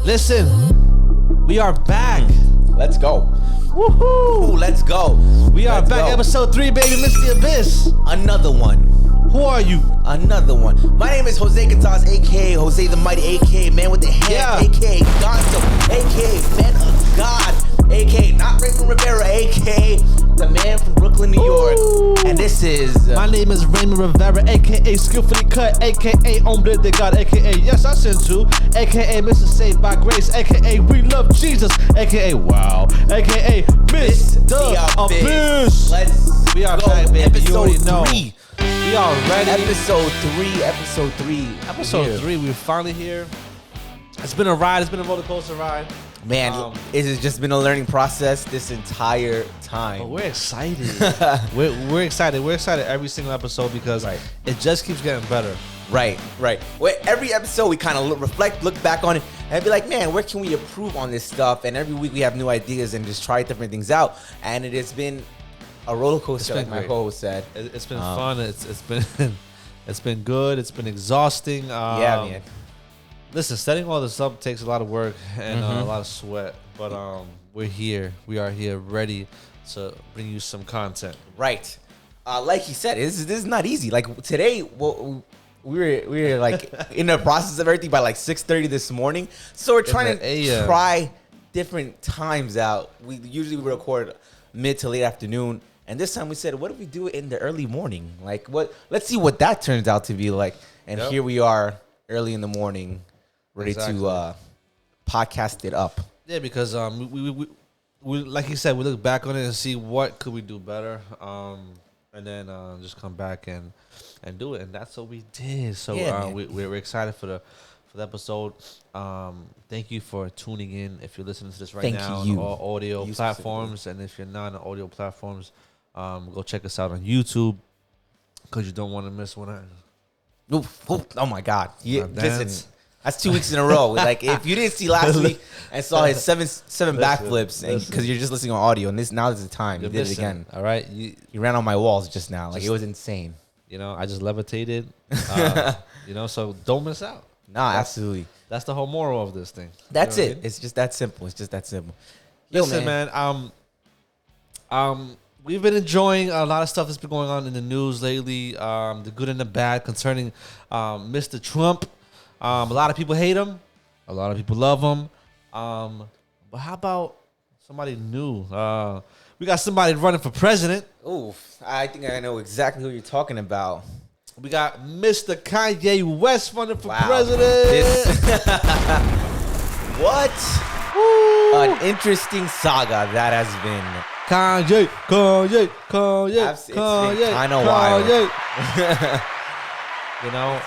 Listen, we are back. Let's go. Woohoo! Let's go. We are Let's back. go. Episode 3, baby. Mr. Abyss. Another one. Who are you? Another one. My name is Jose Gonzalez, a.k.a. Jose the Mighty, a.k.a. Man with the Hand, Yeah. a.k.a. Gonzo, a.k.a. Man of God, a.k.a. Not Raymond Rivera, a.k.a. the man from Brooklyn, New York. Ooh. And this is... My name is Raymond Rivera, a.k.a. Skillfully Cut, a.k.a. Hombre de God, a.k.a. Yes, I sent you, a.k.a. Mr. Saved by Grace, a.k.a. We Love Jesus, a.k.a. Wow, a.k.a. Mr. Abyss. Let's We are go. back, baby. You Episode already know. 3. We are ready. Episode 3. Episode 3, we're finally here. It's been a ride. It's been a roller coaster ride. Man, it has just been a learning process this entire time. But we're excited. we're excited. We're excited every single episode because it just keeps getting better. Right. Well, every episode we kind of reflect, look back on it, and be like, man, where can we improve on this stuff? And every week we have new ideas and just try different things out. And it has been a roller coaster, like my co-host said. It's been fun. It's been it's been good. It's been exhausting. Yeah, man. Listen, setting all this up takes a lot of work and a lot of sweat. But we're here. We are here, ready to bring you some content. Right. Like he said, this is not easy. Like today, we were like in the process of everything by like 6:30 this morning. So we're trying to try different times out. We usually record mid to late afternoon, and this time we said, what if we do it in the early morning? Like what? Let's see what that turns out to be like. And here we are, early in the morning, ready to podcast it up. Yeah, because we like you said, we look back on it and see what could we do better, and then just come back and do it, and that's what we did. So we're excited for the episode. Thank you for tuning in. If you're listening to this right now on all audio platforms, and if you're not on audio platforms, go check us out on YouTube because you don't want to miss one. Oh my God! Yeah, listen. That's 2 weeks in a row. Like if you didn't see last week and saw his seven backflips, and because you're just listening on audio, and now is the time. You did it again. All right, you ran on my walls just now. Like it was insane. You know, I just levitated. So don't miss out. Nah, absolutely. That's the whole moral of this thing. That's it. I mean? It's just that simple. Listen, man. We've been enjoying a lot of stuff that's been going on in the news lately. The good and the bad concerning Mr. Trump. A lot of people hate him. A lot of people love him. But how about somebody new? We got somebody running for president. Ooh, I think I know exactly who you're talking about. We got Mr. Kanye West running for president. What? Woo. An interesting saga that has been. Kanye. It's been kind of wild. You know,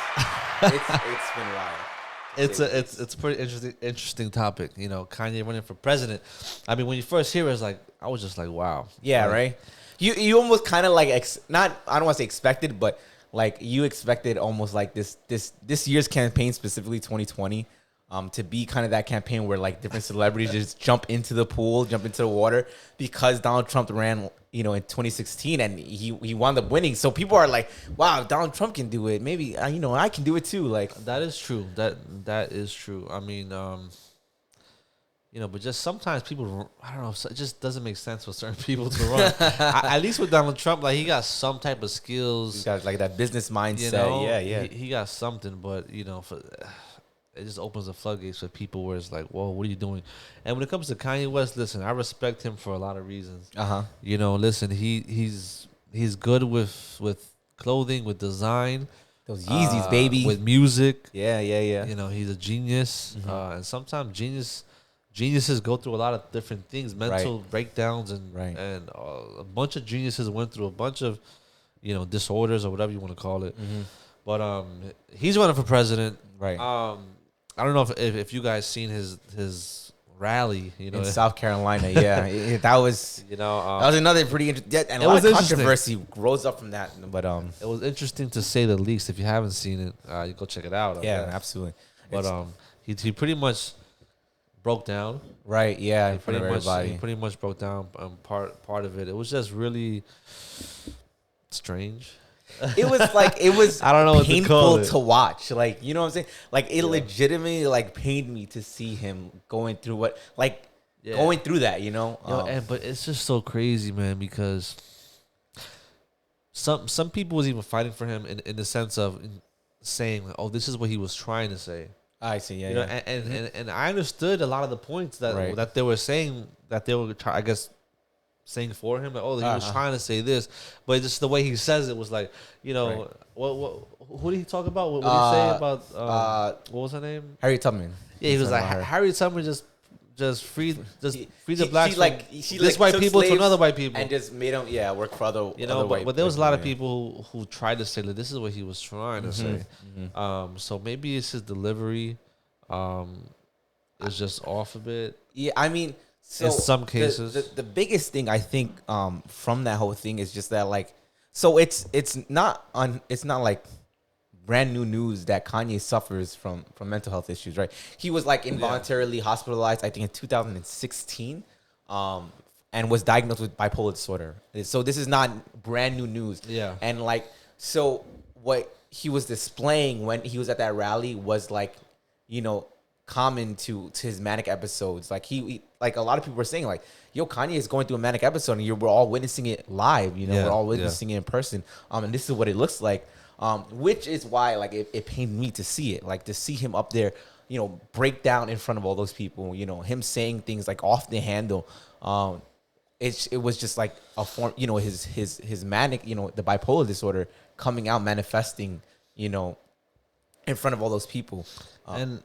it's been wild. It's a pretty interesting topic. You know, Kanye running for president. I mean, when you first hear it, I was just like, wow. Yeah, right. You almost kind of like I don't want to say expected, but like you expected almost like this year's campaign, specifically 2020, to be kind of that campaign where like different celebrities just jump into the pool, jump into the water because Donald Trump ran, in 2016 and he wound up winning. So people are like, wow, Donald Trump can do it. Maybe, I can do it too. Like that is true. That is true. I mean, but just sometimes people, I don't know, it just doesn't make sense for certain people to run. At least with Donald Trump, like he got some type of skills. He got like that business mindset. Yeah. He got something, but it just opens the floodgates for people where it's like, whoa, what are you doing? And when it comes to Kanye West, listen, I respect him for a lot of reasons. Listen, he's good with clothing, with design. Those Yeezys, baby. With music. Yeah. He's a genius. And sometimes geniuses go through a lot of different things, mental breakdowns, and a bunch of geniuses went through a bunch of, disorders or whatever you want to call it. But he's running for president. Right. I don't know if you guys seen his rally, in South Carolina. Yeah, that was that was another pretty interesting. And a lot of controversy rose up from that. But it was interesting to say the least. If you haven't seen it, you go check it out. Yeah, absolutely. But he pretty much broke down. Right. Yeah. He pretty much broke down part of it. It was just really strange. it was like it was I don't know painful to watch. Like, you know what I'm saying? Like, it legitimately like pained me to see him going through what going through that. You know, but it's just so crazy, man, because some people was even fighting for him in the sense of saying, like, "Oh, this is what he was trying to say." I see, yeah, you know, and I understood a lot of the points that they were saying, that they were, I guess, saying for him. Like, oh, he was trying to say this, but just the way he says it was like, you know, who did he talk about? What did he say about what was her name? Harriet Tubman. Yeah, he was like, Harriet Tubman just free the blacks from this white people to another white people, and just made them work for other, you know. But there was a lot of people who tried to say, like, this is what he was trying to say. So maybe it's his delivery is just off a bit. Yeah, I mean, so in some cases, the biggest thing I think from that whole thing is just that, like, so it's not like brand new news that Kanye suffers from mental health issues, right? He was like involuntarily hospitalized, I think, in 2016, and was diagnosed with bipolar disorder. So this is not brand new news. Yeah. And like, so what he was displaying when he was at that rally was like, you know, common to his manic episodes. Like he like a lot of people were saying, like, yo, Kanye is going through a manic episode, and we're all witnessing it live. You know, we're all witnessing it in person. And this is what it looks like. Which is why, like, it pained me to see it, like, to see him up there, you know, break down in front of all those people, you know, him saying things like off the handle. It was just like a form, you know, his manic, you know, the bipolar disorder coming out, manifesting, you know, in front of all those people. And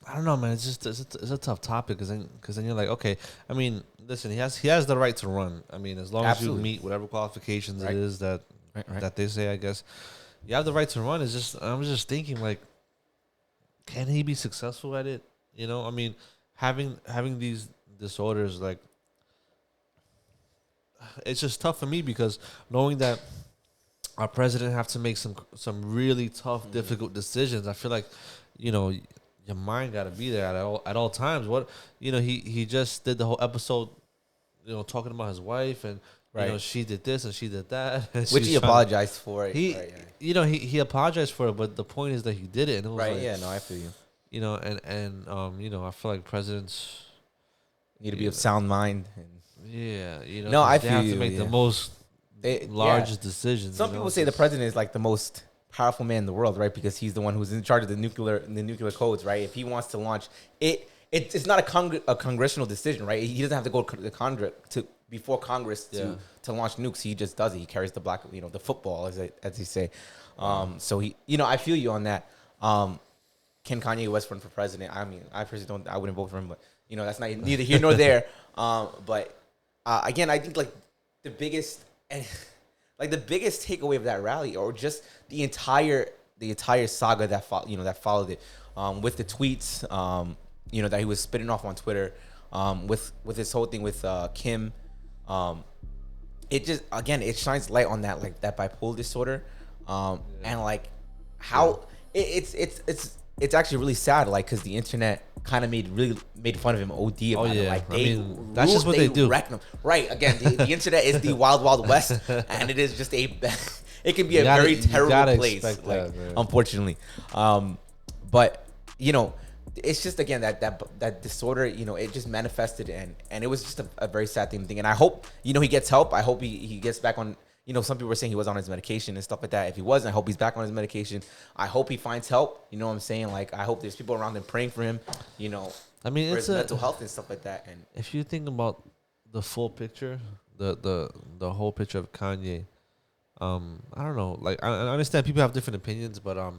I don't know, man. It's just it's a tough topic because then you're like, okay, I mean, listen, he has the right to run. I mean, as long as you meet whatever qualifications it is that they say, I guess you have the right to run. It's just, I'm just thinking, like, can he be successful at it? You know, I mean, having these disorders, like, it's just tough for me because knowing that our president have to make some really tough, difficult decisions. I feel like, you know, your mind got to be there at all times. What, you know, he just did the whole episode, you know, talking about his wife and. You know, she did this and she did that. Which he apologized for. You know, he apologized for it, but the point is that he did it. And it was like, no, I feel you. You know, and you know, I feel like presidents need to be of sound mind. You know, no, I they feel have you. To make the most largest decisions. Some people say the president is like the most powerful man in the world, right? Because he's the one who's in charge of the nuclear codes, right? If he wants to launch it, it's not a congressional decision, right? He doesn't have to go to the Congress before Congress to launch nukes. He just does it. He carries the black, you know, the football, as they say. So he, you know, I feel you on that. Can Kanye West run for president? I mean, I personally I wouldn't vote for him, but you know, that's not neither here nor there. But again, I think like the biggest takeaway of that rally, or just the entire saga that followed it, with the tweets, you know, that he was spitting off on Twitter, with this whole thing with Kim. It just, again, it shines light on that, like, that bipolar disorder, and like how it's actually really sad, like, because the internet kind of made fun of him OD about it. Like, that's just what they do. Him. Right? Again, the internet is the wild wild west, and it is just it can be a very terrible place, like, unfortunately. But you know, it's just, again, that disorder, you know, it just manifested, and it was just a very sad thing. And I hope, you know, he gets help. I hope he gets back on, you know, some people were saying he was on his medication and stuff like that. If he wasn't, I hope he's back on his medication. I hope he finds help. You know what I'm saying? Like, I hope there's people around him praying for him, you know, I mean, for it's his mental health and stuff like that. And if you think about the full picture, the whole picture of Kanye, I don't know. Like, I understand people have different opinions, but I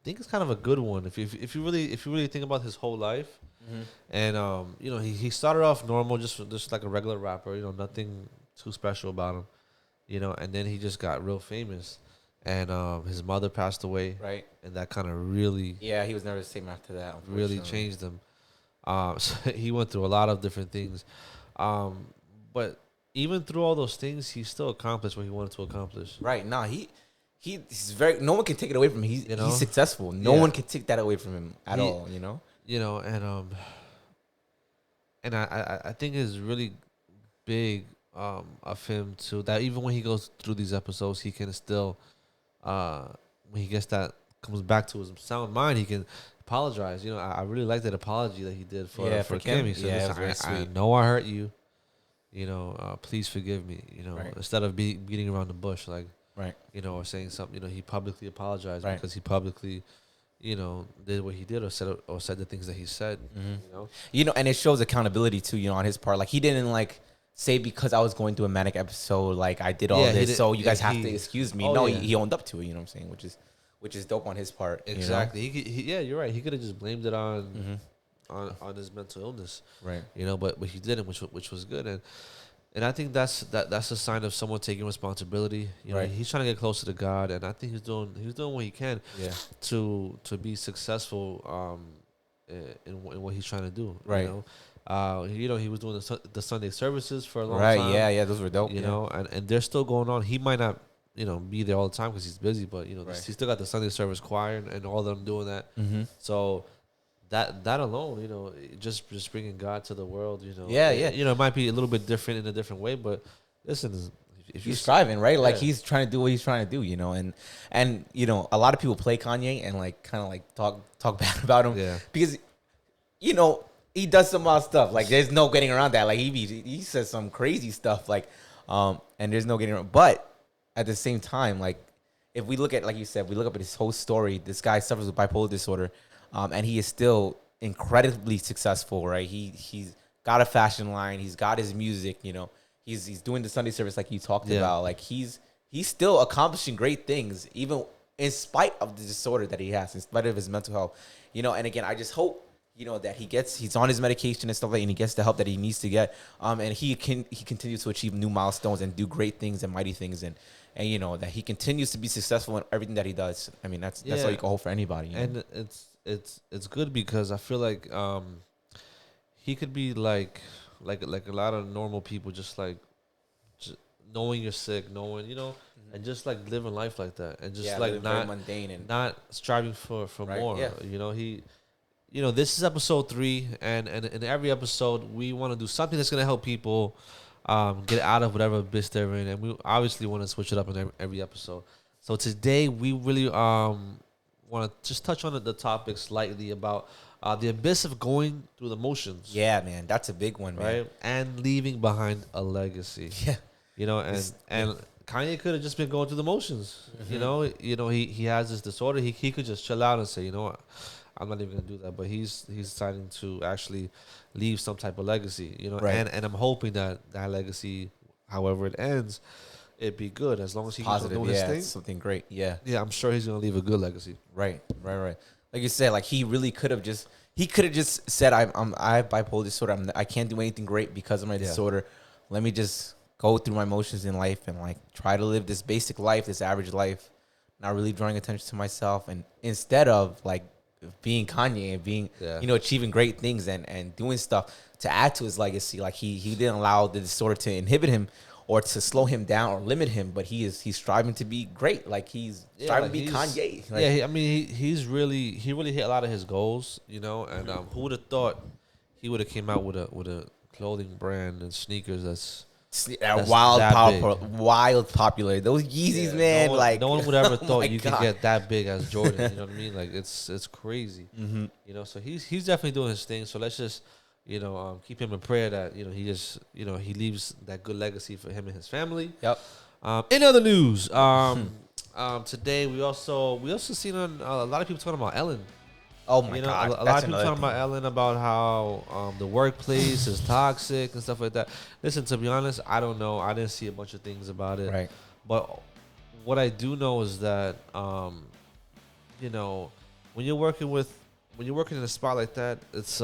think it's kind of a good one if you really think about his whole life. And you know, he started off normal, just like a regular rapper, you know, nothing too special about him, you know, and then he just got real famous, and his mother passed away, right, and that kind of really, he was never the same after that, really changed him. So he went through a lot of different things, but even through all those things, he still accomplished what he wanted to accomplish. Right. Nah, he's very, no one can take it away from him. He's successful. No one can take that away from him at all, you know? You know, and I think it's really big of him to that even when he goes through these episodes, he can still when he gets that comes back to his sound mind, he can apologize. You know, I really like that apology that he did for Kim. He said, I know I hurt you. You know, please forgive me. You know, instead of beating around the bush, like, you know, or saying something. You know, he publicly apologized because he publicly, you know, did what he did or said the things that he said. You know, and it shows accountability too. You know, on his part, like he didn't like say because I was going through a manic episode, like I did all this, so you guys have to excuse me. He owned up to it. You know what I'm saying? Which is dope on his part. Exactly. You know? Yeah, you're right. He could have just blamed it on his mental illness, right? You know, but he didn't, which was good, and I think that's a sign of someone taking responsibility. You know, he's trying to get closer to God, and I think he's doing what he can, to be successful, in what he's trying to do, right? You know, he was doing the Sunday services for a long time, yeah, those were dope. You know, and they're still going on. He might not, you know, be there all the time because he's busy, but you know, he's still got the Sunday service choir and all of them doing that. So. That alone, you know, just bringing God to the world, you know. You know, it might be a little bit different in a different way, but listen, if he's striving, right? Like he's trying to do what he's trying to do, you know. And you know, a lot of people play Kanye and like kind of like talk bad about him, because you know he does some odd stuff. Like there's no getting around that. Like he says some crazy stuff, like and there's no getting around. But at the same time, like if we look at, like you said, we look up at his whole story. This guy suffers with bipolar disorder. And he is still incredibly successful, right? He's got a fashion line. He's got his music, you know. He's doing the Sunday service like you talked about. Like he's still accomplishing great things, even in spite of the disorder that he has, in spite of his mental health, you know. And again, I just hope, you know, that he's on his medication and stuff like that, and he gets the help that he needs to get. And he continues to achieve new milestones and do great things and mighty things, and you know that he continues to be successful in everything that he does. I mean, that's all you can hope for anybody. You know? And it's good because I feel like he could be like a lot of normal people, just knowing you're sick, knowing, you know, and just like living life like that, and just like not mundane and not striving for more. You know, you know, this is episode 3, and in every episode we want to do something that's gonna help people get out of whatever abyss they're in, and we obviously want to switch it up in every episode. So today we really want to just touch on the topic slightly about the abyss of going through the motions. Yeah, man, that's a big one, man. Right? And leaving behind a legacy. Yeah. You know, and Kanye could have just been going through the motions. You know, he has this disorder. He could just chill out and say, you know what, I'm not even gonna do that. But he's deciding to actually leave some type of legacy. You know, and I'm hoping that legacy, however it ends, it'd be good as long as he keeps doing his thing. Something great. Yeah, I'm sure he's gonna leave a good legacy. Right. Like you said, like he really could have just said, I have bipolar disorder. I can't do anything great because of my disorder. Let me just go through my motions in life and like try to live this basic life, this average life, not really drawing attention to myself. And instead of like being Kanye and being, you know, achieving great things and doing stuff to add to his legacy, like he didn't allow the disorder to inhibit him or to slow him down or limit him, but he's striving to be great. Like he's striving to be Kanye. Like, I mean, he really hit a lot of his goals, you know. And who would have thought he would have came out with a clothing brand and sneakers that's wild popular. Those Yeezys, man. No one would ever thought you could get that big as Jordan. You know what I mean? Like it's crazy. You know, so he's definitely doing his thing. So let's just, you know, keep him in prayer that, you know, he just, you know, he leaves that good legacy for him and his family. Yep. In other news, today we also seen on a lot of people talking about Ellen. Oh my God! A lot of people talking about Ellen, about how the workplace is toxic and stuff like that. Listen, to be honest, I don't know. I didn't see a bunch of things about it. Right. But what I do know is that, you know, when you're working in a spot like that, it's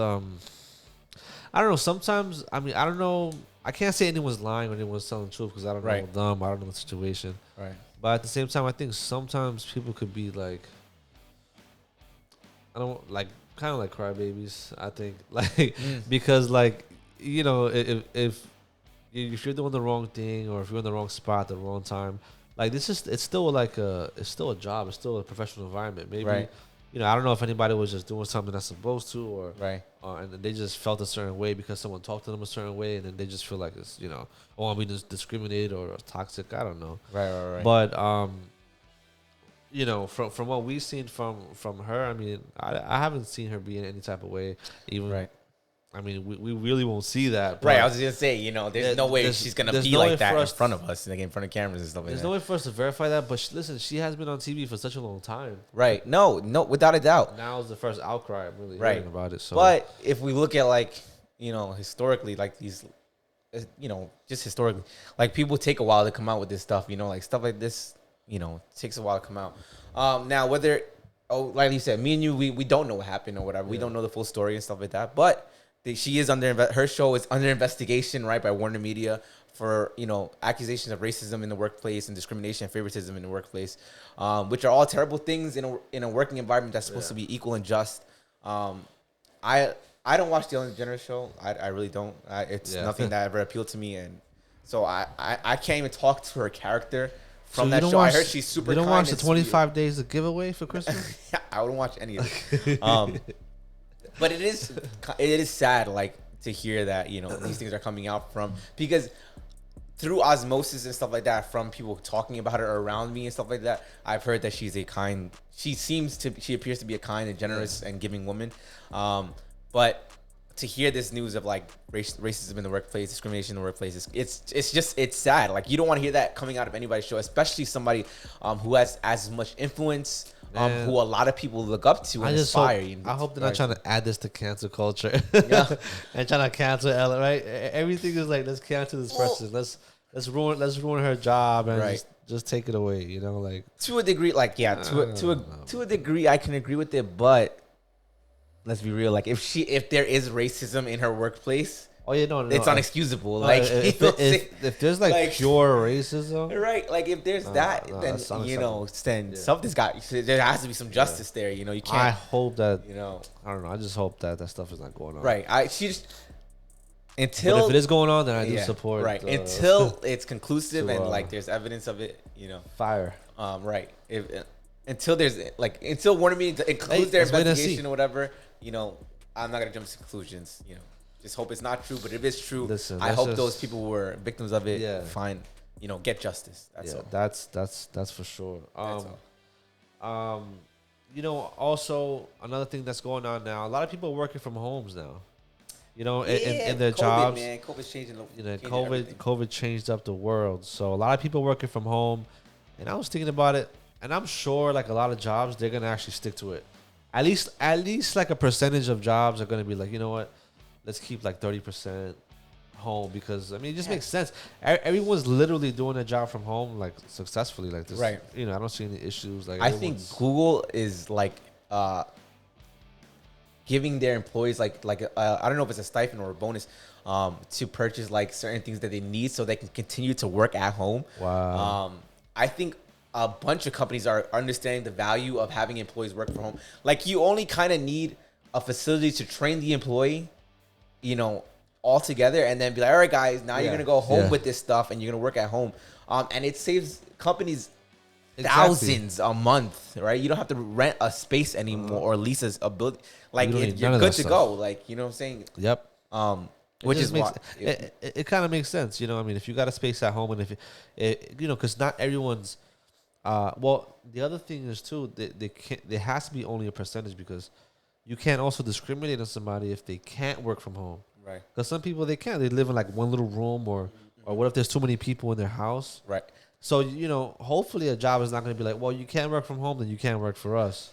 I don't know. Sometimes, I mean, I don't know. I can't say anyone's lying or anyone's telling the truth because I don't know them. I don't know the situation. Right. But at the same time, I think sometimes people could be like, I don't like, kind of like crybabies. I think because like, you know, if you're doing the wrong thing or if you're in the wrong spot at the wrong time, like it's still a job. It's still a professional environment. Maybe I don't know if anybody was just doing something that's supposed to, or right, and they just felt a certain way because someone talked to them a certain way, and then they just feel like it's I'm being discriminated or toxic. I don't know. Right. But from what we've seen from her, I mean, I haven't seen her be in any type of way, even. Right. I mean, we really won't see that. Right. I was just gonna say, there's no way she's gonna be like that in front of us, like in front of cameras and stuff like that. There's no way for us to verify that. But listen, she has been on TV for such a long time. Right. No, without a doubt. Now is the first outcry I'm really hearing about it. So, but if we look at historically, like these, just historically, like people take a while to come out with this stuff. Like stuff like this, takes a while to come out. Now whether, like you said, me and you, we don't know what happened or whatever. Yeah. We don't know the full story and stuff like that. But she is her show is under investigation, right, by Warner Media for accusations of racism in the workplace and discrimination and favoritism in the workplace, which are all terrible things in a working environment that's supposed to be equal and just. I don't watch the Ellen DeGeneres show. I really don't. It's nothing that ever appealed to me, and so I can't even talk to her character from that show. I heard she's super. You don't kind watch the 25 days of giveaway for Christmas? I wouldn't watch any of it. But it is sad, like, to hear that these things are coming out because through osmosis and stuff like that, from people talking about her around me and stuff like that, I've heard that she appears to be a kind and generous and giving woman. But to hear this news of like racism in the workplace, discrimination in the workplace, it's sad. Like, you don't want to hear that coming out of anybody's show, especially somebody who has as much influence. Who a lot of people look up to and inspire. I hope they're not trying to add this to cancel culture. Yeah. And trying to cancel Ellen, right? Everything is like, let's cancel this person. Let's ruin her job and just take it away. Like, to a degree, to a degree, I can agree with it. But let's be real. Like, if there is racism in her workplace. Oh yeah, no, it's unexcusable. If there's like pure racism, right? Like, if there's that, then something's got. There has to be some justice there. You can't. I hope that I don't know. I just hope that stuff is not going on. Right. But if it is going on, then I do support. Right. Until it's conclusive and like there's evidence of it. Fire. Right. Until Warner Media includes their investigation or whatever. I'm not gonna jump to conclusions. Just hope it's not true, but if it's true, I hope those people who were victims of it get justice. That's all. That's for sure. Also another thing that's going on now, a lot of people are working from homes now. In their jobs. Man, COVID's changing. COVID changed up the world. So a lot of people working from home, and I was thinking about it, and I'm sure like a lot of jobs they're gonna actually stick to it. At least like a percentage of jobs are gonna be like, you know what? Let's keep like 30% home, because I mean, it just makes sense. Everyone's literally doing a job from home like successfully, like this. Right. I don't see any issues. Like, I think Google is like giving their employees like I don't know if it's a stipend or a bonus to purchase like certain things that they need so they can continue to work at home. Wow. I think a bunch of companies are understanding the value of having employees work from home. Like, you only kind of need a facility to train the employee, all together, and then be like, all right, guys, now you're going to go home with this stuff and you're going to work at home. And it saves companies thousands a month, right? You don't have to rent a space anymore or lease a building. Like, you're good to go. Like, you know what I'm saying? Yep. Which is why it kind of makes sense. I mean, if you got a space at home, and if because not everyone's, the other thing is too, they can't, there has to be only a percentage, because you can't also discriminate on somebody if they can't work from home. Right. Because some people, they can't. They live in like one little room, or what if there's too many people in their house? Right. So, hopefully a job is not going to be like, well, you can't work from home, then you can't work for us.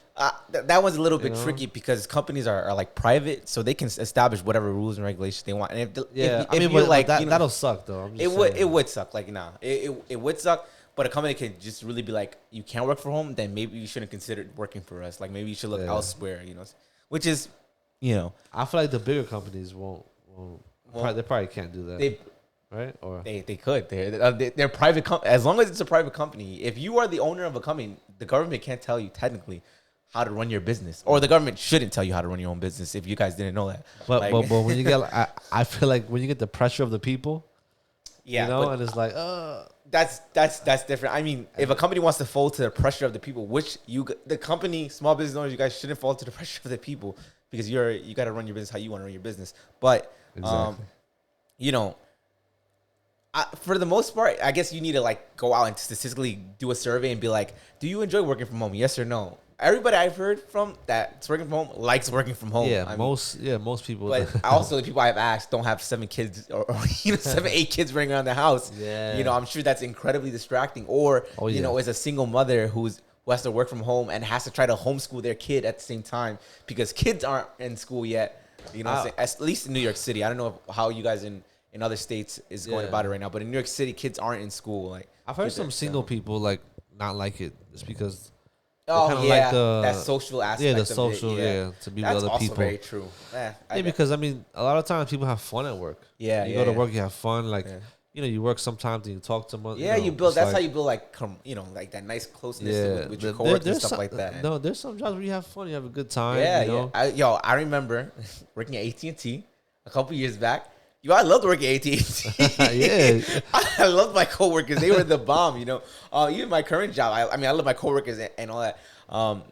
That one's a little bit tricky, because companies are like private, so they can establish whatever rules and regulations they want. And that'll suck though. It would suck. Like, it would suck. But a company can just really be like, you can't work from home, then maybe you shouldn't consider working for us. Like, maybe you should look elsewhere. Which is, I feel like the bigger companies won't. They probably can't do that. Right? Or they could. They're private. As long as it's a private company, if you are the owner of a company, the government can't tell you technically how to run your business, or the government shouldn't tell you how to run your own business. If you guys didn't know that, but when you get, I feel like when you get the pressure of the people, and it's like, that's different. I mean, if a company wants to fold to the pressure of the people, which the company, small business owners, you guys shouldn't fall to the pressure of the people because you got to run your business how you want to run your business. But exactly. You know, for the most part, I guess you need to like go out and statistically do a survey and be like, do you enjoy working from home? Yes or no? Everybody I've heard from that's working from home likes working from home. Yeah, most people. But also the people I've asked don't have 7 kids or 7, 8 kids running around the house. Yeah, you know, I'm sure that's incredibly distracting. Or you know, as a single mother who has to work from home and has to try to homeschool their kid at the same time because kids aren't in school yet. You know, what I'm saying? At least in New York City. I don't know how you guys in other states is going about it right now, but in New York City, kids aren't in school. Like I've heard some single people like not like it just because. Oh yeah, like that social aspect. Yeah, the social. To be that's with other people. That's also very true. Because I mean, a lot of times people have fun at work. Yeah, you go to work, you have fun. Like you know, you work sometimes and you talk to them. Yeah, you build. That's how you build like like that nice closeness with your coworkers and stuff like that. No, there's some jobs where you have fun, you have a good time. Yeah, you know? I remember working at AT&T a couple years back. I loved working at AT&T. Yeah, I loved my coworkers. They were the bomb. You know, even my current job. I mean, I love my coworkers and all that.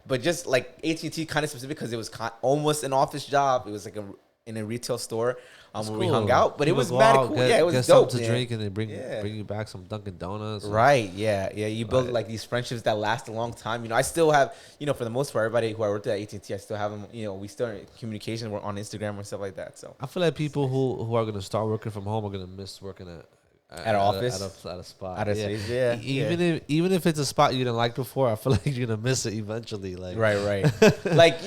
But just like AT&T kind of specific because it was almost an office job. It was like in a retail store where we hung out. But it was mad cool. It was dope. Something to drink and they bring you back some Dunkin' Donuts. Right. Yeah. You build like these friendships that last a long time. You know, I still have, for the most part, everybody who I worked at AT&T, I still have them. You know, we still are in communication. We're on Instagram and stuff like that. So I feel like people who are going to start working from home are going to miss working at an office, at a spot, at a space, yeah. Even if it's a spot you didn't like before, I feel like you're gonna miss it eventually. Like right, like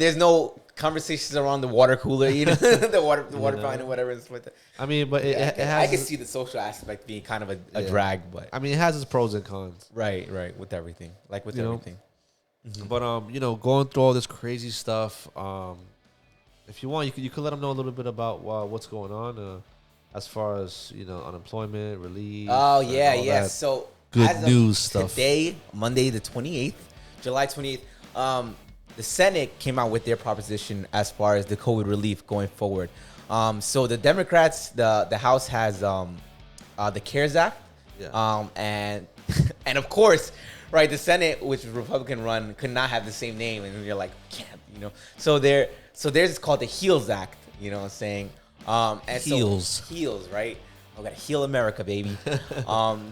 there's no conversations around the water cooler, the water fountain or whatever. It's like that. I mean, but it has. I can see the social aspect being kind of a drag, but I mean, it has its pros and cons. Right, with everything, like with everything. Mm-hmm. But going through all this crazy stuff, if you want, you could let them know a little bit about what's going on. As far as, unemployment, relief. Oh, yeah. So, good news stuff. Today, Monday the 28th, July 28th, the Senate came out with their proposition as far as the COVID relief going forward. So, the Democrats, the House has the CARES Act. Yeah. And of course, right, the Senate, which is Republican run, could not have the same name. And you're like, can't, So, theirs is called the HEALS Act, saying... and heals, right? We gotta heal America, baby.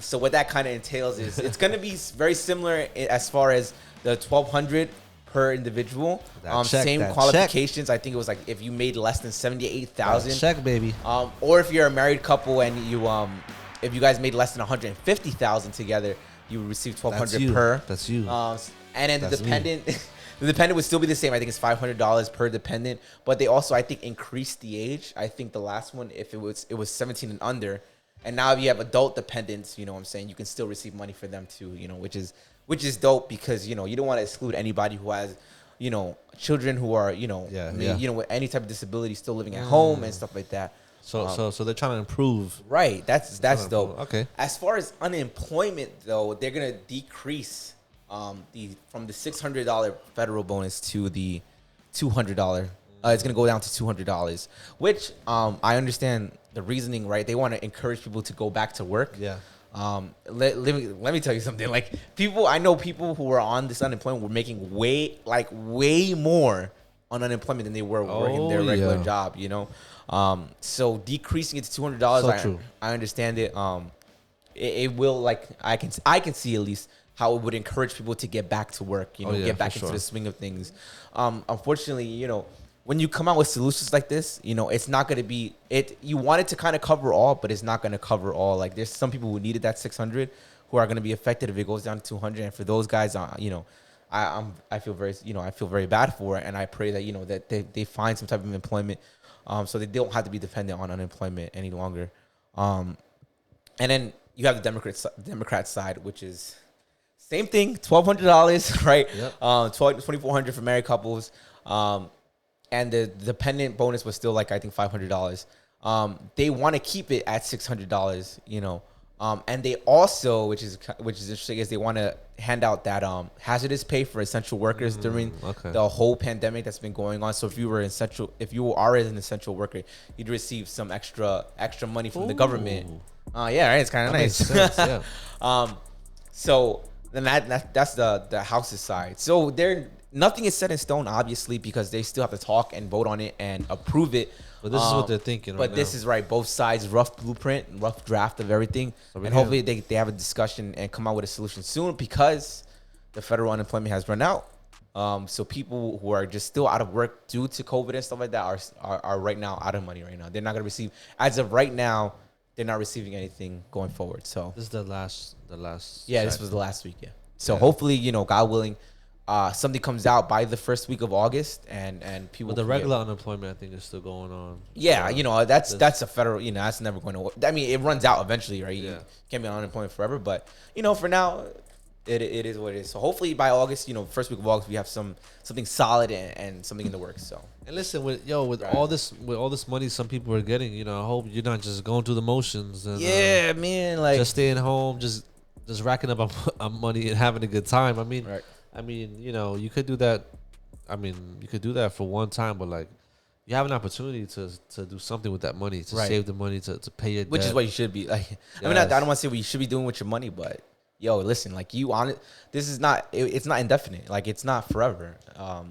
So what that kind of entails is it's gonna be very similar as far as the $1,200 per individual. Same qualifications. Check. I think it was like if you made less than $78,000. Check, baby. Or if you're a married couple and you if you guys made less than $150,000 together, you would receive $1,200 per. That's you. And then the dependent. The dependent would still be the same. I think it's $500 per dependent, but they also, I think, increased the age. I think the last one, if it was 17 and under, and now if you have adult dependents, you know what I'm saying, you can still receive money for them too, which is dope because you don't want to exclude anybody who has, children who are, with any type of disability still living at home and stuff like that. So they're trying to improve. Right. That's dope. Okay. As far as unemployment though, they're gonna decrease. From the $600 federal bonus to the $200, it's gonna go down to $200, which I understand the reasoning, right? They want to encourage people to go back to work. Yeah. Let me tell you something. Like I know people who were on this unemployment were making way more on unemployment than they were working their regular job. So decreasing it to $200, I understand it. It will, like, I can see at least how it would encourage people to get back to work, get back into the swing of things. Unfortunately, when you come out with solutions like this, it's not going to be it. You want it to kind of cover all, but it's not going to cover all. Like there's some people who needed that 600 who are going to be affected if it goes down to 200. And for those guys, I feel very bad for it. And I pray that, that they find some type of employment so they don't have to be dependent on unemployment any longer. And then you have the Democrat side, which is same thing, $1,200, right? Yep. $2,400 for married couples, and the dependent bonus was still like I think $500. They want to keep it at $600, And they also, which is interesting, is they want to hand out that hazardous pay for essential workers during the whole pandemic that's been going on. So if you are an essential worker, you'd receive some extra money from the government. Yeah, right. It's kind of nice. Makes sense, yeah. So then that's the House's side. So nothing is set in stone, obviously, because they still have to talk and vote on it and approve it. But this is what they're thinking. But this is right. Both sides, rough blueprint, rough draft of everything, and hopefully they have a discussion and come out with a solution soon, because the federal unemployment has run out. So people who are just still out of work due to COVID and stuff like that are right now out of money right now. They're not gonna receive, as of right now, they're not receiving anything going forward. So this is the last. Yeah, this was the last week. Yeah. So hopefully, God willing, something comes out by the first week of August, and people. But the regular unemployment, I think, is still going on. Yeah, that's a federal. That's never going to. I mean, it runs out eventually, right? You can't be on unemployment forever, but for now, it is what it is. So hopefully by August, first week of August, we have something solid and something in the works. So. And listen, with all this money some people are getting, I hope you're not just going through the motions. And, man, like just staying home, just racking up money and having a good time. I mean. Right. I mean, you could do that. I mean, you could do that for one time, but like, you have an opportunity to do something with that money, to save the money, to pay your debt. Which is what you should be like. Yes. I mean, I don't want to say what you should be doing with your money, but listen, like this is not. It's not indefinite. Like, it's not forever.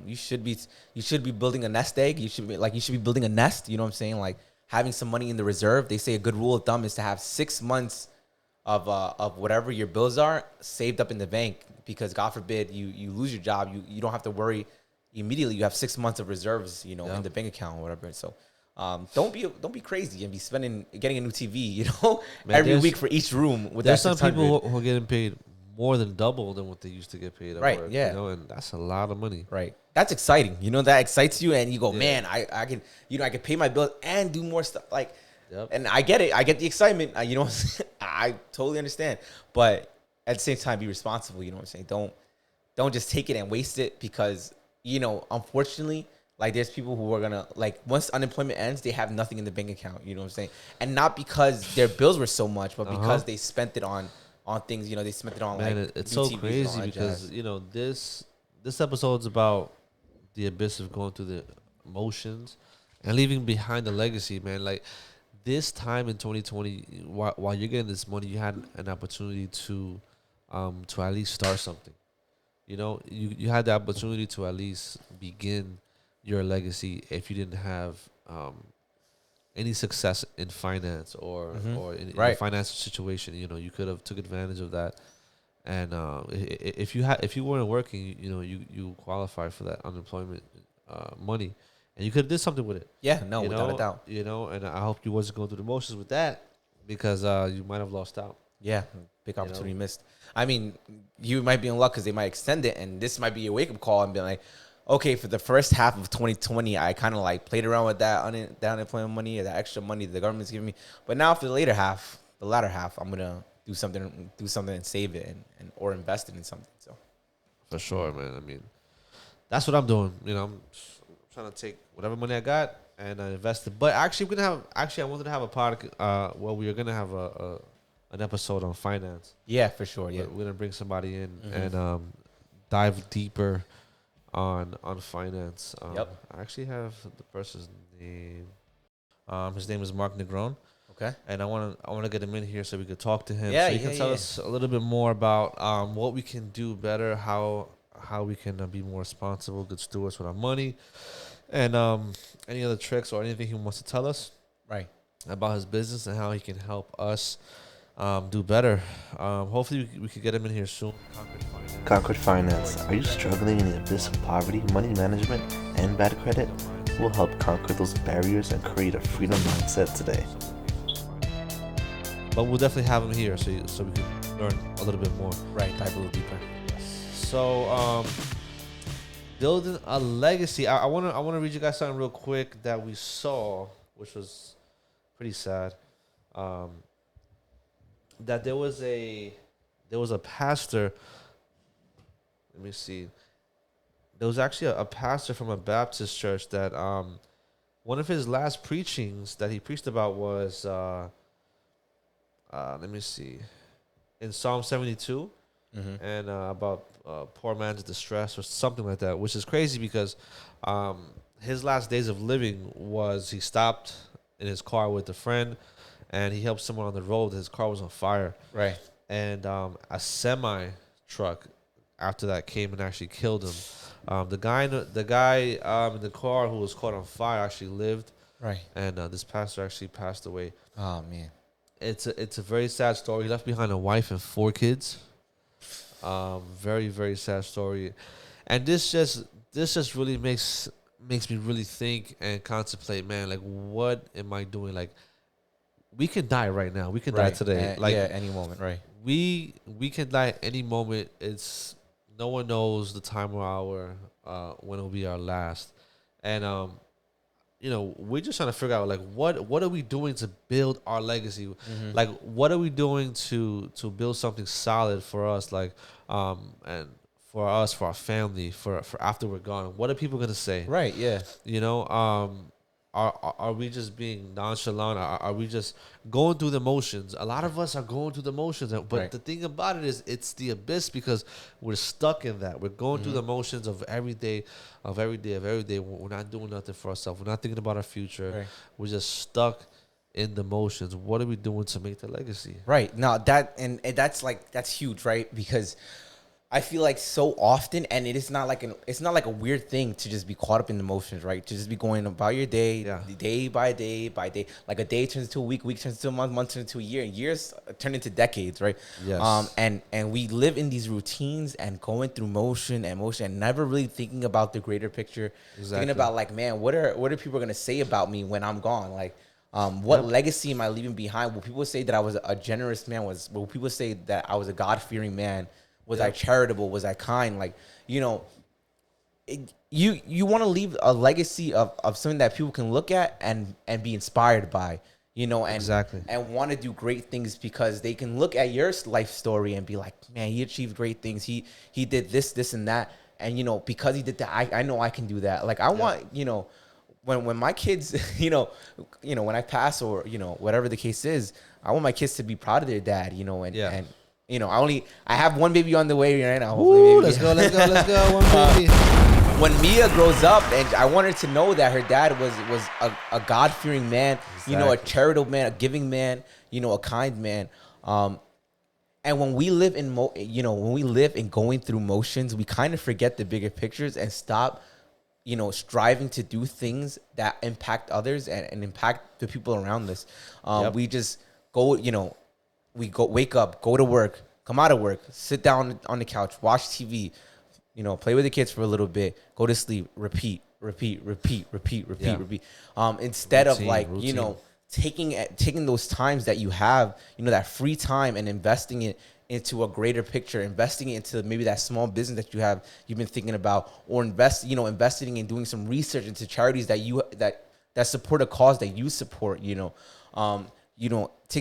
You should be building a nest egg. You should be building a nest. You know what I'm saying? Like, having some money in the reserve. They say a good rule of thumb is to have 6 months of whatever your bills are saved up in the bank. Because God forbid you lose your job, you don't have to worry immediately. You have 6 months of reserves, in the bank account or whatever. So don't be crazy and be getting a new TV, man, every week for each room. There's some people who are getting paid more than double than what they used to get paid at work, yeah. And that's a lot of money. Right. That's exciting. That excites you, and you go, man, I can I can pay my bills and do more stuff. Like, and I get it. I get the excitement. I totally understand. But at the same time, be responsible. You know what I'm saying? Don't just take it and waste it, because unfortunately, like, there's people who are gonna, like, once unemployment ends, they have nothing in the bank account. You know what I'm saying? And not because their bills were so much, but because they spent it on things. They spent it on, man, like, it's so crazy because this episode's about the abyss of going through the emotions and leaving behind a legacy, man. Like, this time in 2020, while you're getting this money, you had an opportunity to at least start something. You had the opportunity to at least begin your legacy if you didn't have any success in finance or in your financial situation. You could have took advantage of that, and if you weren't working, you qualify for that unemployment money, and you could have did something with it. Yeah, no, without a doubt. And I hope you wasn't going through the motions with that, because you might have lost out. Yeah, big opportunity missed. I mean, you might be in luck because they might extend it, and this might be a wake-up call and be like, okay, for the first half of 2020, I kind of like played around with that unemployment money or that extra money the government's giving me. But now for the latter half, I'm gonna do something and save it and or invest it in something. So, for sure, man. I mean, that's what I'm doing. I'm trying to take whatever money I got and invest it. But actually, I wanted to have a podcast. We are gonna have an episode on finance. Yeah, for sure. Yeah, we're gonna bring somebody in and dive deeper on finance. I actually have the person's name. His name is Mark Negron. Okay. And I want to get him in here so we could talk to him. Yeah, so he can tell us a little bit more about what we can do better, how we can be more responsible, good stewards with our money, and any other tricks or anything he wants to tell us about his business and how he can help us do better. Hopefully we could get him in here soon. Concord Finance. Are you struggling in the abyss of poverty, money management, and bad credit? We'll help conquer those barriers and create a freedom mindset today. But we'll definitely have him here so we can learn a little bit more. Right, dive a little deeper. So, building a legacy. I want to read you guys something real quick that we saw, which was pretty sad. That there was a pastor. Let me see. There was actually a pastor from a Baptist church that one of his last preachings that he preached about was let me see, in Psalm 72, and about poor man's distress or something like that, which is crazy because his last days of living was he stopped in his car with a friend, and he helped someone on the road. His car was on fire. Right. And a semi truck after that came and actually killed him. The guy in the car who was caught on fire actually lived. Right. And this pastor actually passed away. Oh man. It's a very sad story. He left behind a wife and 4 kids. Very, very sad story. And this just really makes me really think and contemplate, man, like, what am I doing? Like, we can die right now. We can die today. Any moment, right? We can die at any moment. It's no one knows the time or hour when it'll be our last. And we're just trying to figure out, like, what are we doing to build our legacy? Like, what are we doing to build something solid for us, like, and for us, for our family, for after we're gone? What are people gonna say? Right. Yeah. Are we just being nonchalant? Are we just going through the motions? A lot of us are going through the motions, but the thing about it is, it's the abyss because we're stuck in that. We're going through the motions of every day. We're not doing nothing for ourselves. We're not thinking about our future. Right. We're just stuck in the motions. What are we doing to make the legacy? Right. Now that's huge, right? Because I feel like so often, and it's not like a weird thing to just be caught up in the motions, right? To just be going about your day, day by day by day. Like a day turns into a week turns into a month turns into a year, and years turn into decades, right? Yes. And we live in these routines and going through motion and never really thinking about the greater picture. Exactly. Thinking about, like, man, what are people gonna say about me when I'm gone? Like, what legacy am I leaving behind? Will people say that I was a generous man? Will people say that I was a God-fearing man? Was I charitable? Was I kind? Like, you want to leave a legacy of something that people can look at and be inspired by, and Exactly. and want to do great things because they can look at your life story and be like, man, he achieved great things. He did this and that, and because he did that, I know I can do that. Like, I want, when my kids, when I pass, or whatever the case is, I want my kids to be proud of their dad, and I have one baby on the way right now. Ooh, let's go. One baby. When Mia grows up, and I want her to know that her dad was a God-fearing man, Exactly. a charitable man, a giving man, a kind man. And when we live in going through motions, we kind of forget the bigger pictures and stop, striving to do things that impact others and impact the people around us. We just go, wake up, go to work, come out of work, sit down on the couch, watch TV, play with the kids for a little bit, go to sleep, repeat. Instead of routine. taking those times that you have, that free time, and investing it into a greater picture, investing it into maybe that small business that you've been thinking about, or investing in doing some research into charities that support a cause that you support, taking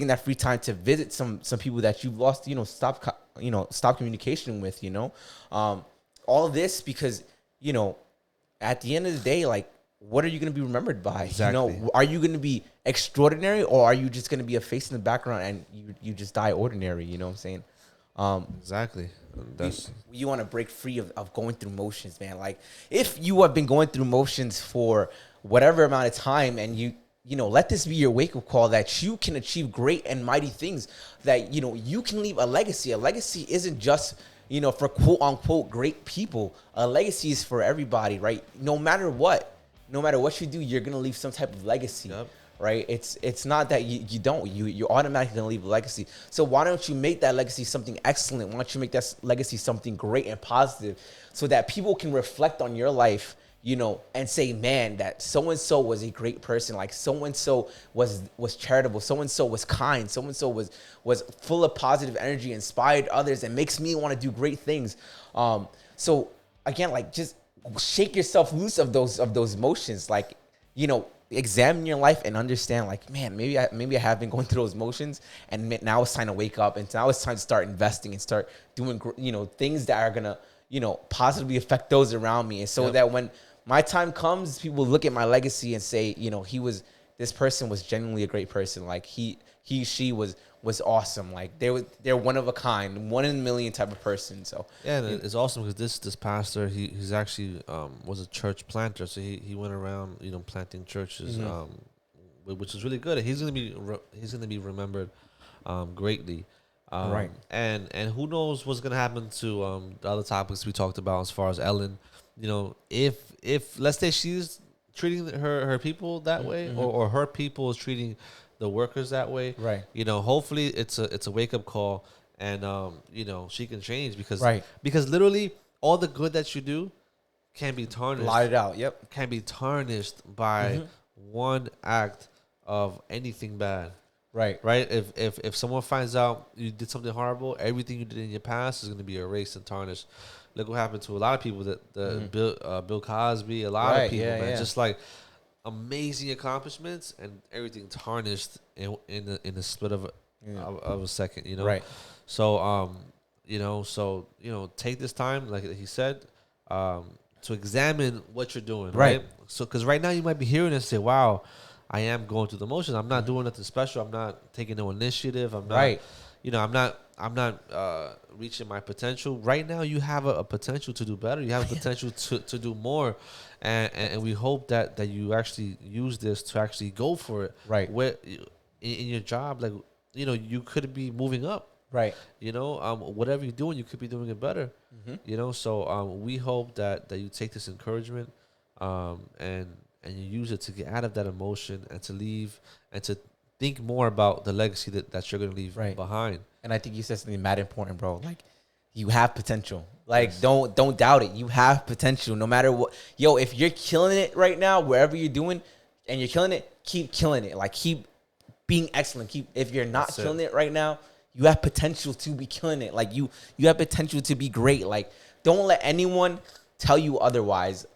that free time to visit some people that you've lost, stop communication with, all this because, at the end of the day, like, what are you going to be remembered by? Exactly. Are you going to be extraordinary, or are you just going to be a face in the background and you just die ordinary? You know what I'm saying? Exactly. You want to break free of going through motions, man. Like, if you have been going through motions for whatever amount of time, and let this be your wake-up call that you can achieve great and mighty things, that, you can leave a legacy. A legacy isn't just, for quote-unquote great people. A legacy is for everybody, right? No matter what you do, you're going to leave some type of legacy, right? It's not that you're automatically going to leave a legacy. So why don't you make that legacy something excellent? Why don't you make that legacy something great and positive so that people can reflect on your life, and say, man, that so-and-so was a great person. Like, so-and-so was charitable. So-and-so was kind. So-and-so was full of positive energy, inspired others, and makes me want to do great things. So again, like, just shake yourself loose of those motions. Like, examine your life and understand, like, man, maybe I have been going through those motions, and now it's time to wake up, and now it's time to start investing and start doing, things that are gonna, positively affect those around me. And so that when my time comes, people look at my legacy and say, this person was genuinely a great person. Like she was awesome. Like they're one of a kind, 1 in a million type of person. So yeah, and it's awesome because this pastor he's actually was a church planter. So he went around planting churches, which is really good. He's gonna be remembered greatly. Right. And who knows what's gonna happen to the other topics we talked about as far as Ellen. If let's say she's treating her people that way, or her people is treating the workers that way, right? Hopefully it's a wake up call, and she can change because literally all the good that you do can be tarnished. Blotted out. Yep. Can be tarnished by one act of anything bad. Right. If someone finds out you did something horrible, everything you did in your past is going to be erased and tarnished. Look what happened to a lot of people. Bill Cosby, a lot of people, man. Just like amazing accomplishments and everything tarnished in the split of a second. Right. So take this time, like he said, to examine what you're doing. Right. So because right now you might be hearing and say, "Wow, I am going through the motions. I'm not doing nothing special. I'm not taking no initiative. I'm not. I'm not reaching my potential." Right now, you have a potential to do better. You have a potential to do more, and we hope that you actually use this to actually go for it. Right. Where in your job, like you could be moving up. Right. Whatever you're doing, you could be doing it better. So we hope that you take this encouragement, and you use it to get out of that emotion and to leave and to think more about the legacy that you're going to leave behind. And I think you said something mad important, bro. Like, you have potential. Like, don't doubt it. You have potential no matter what. Yo, if you're killing it right now, wherever you're doing, and you're killing it, keep killing it. Like, keep being excellent. If you're not killing it right now, you have potential to be killing it. Like, you have potential to be great. Like, don't let anyone tell you otherwise.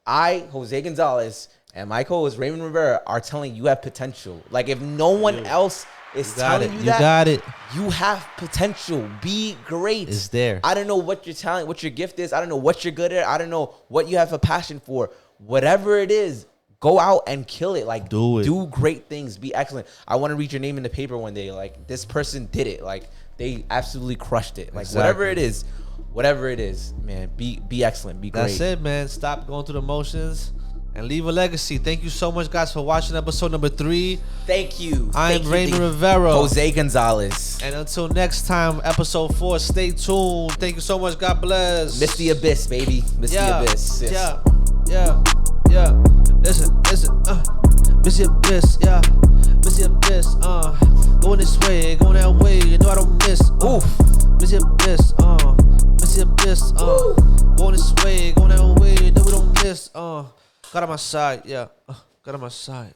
I, Jose Gonzalez, and my co-host Raymond Rivera are telling you have potential. Like, if no one else is telling you that, got it. You have potential. Be great. It's there. I don't know what your talent, what your gift is. I don't know what you're good at. I don't know what you have a passion for. Whatever it is, go out and kill it. Like, do it. Do great things. Be excellent. I want to read your name in the paper one day. Like, this person did it. Like, they absolutely crushed it. Like, whatever it is, man, be excellent. Be great. That's it, man. Stop going through the motions and leave a legacy. Thank you so much, guys, for watching episode number 3. Thank you. I'm Raymond Rivera. Jose Gonzalez. And until next time, episode 4, stay tuned. Thank you so much. God bless. Miss the Abyss, baby. Miss the Abyss. Yeah. Listen. Miss the Abyss, yeah. Miss the Abyss, going this way, going that way. You know I don't miss. Oof. Miss the Abyss, Miss the Abyss, going this way, going that way. You know we don't miss. Got on my side, yeah. Got on my side.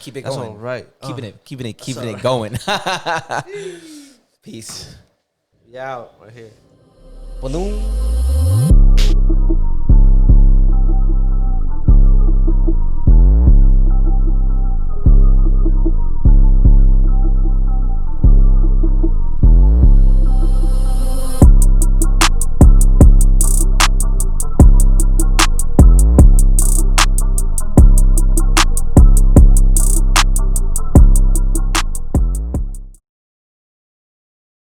Keep it that's going. All right. Keeping it going. Peace. Yeah, right here. Balloon.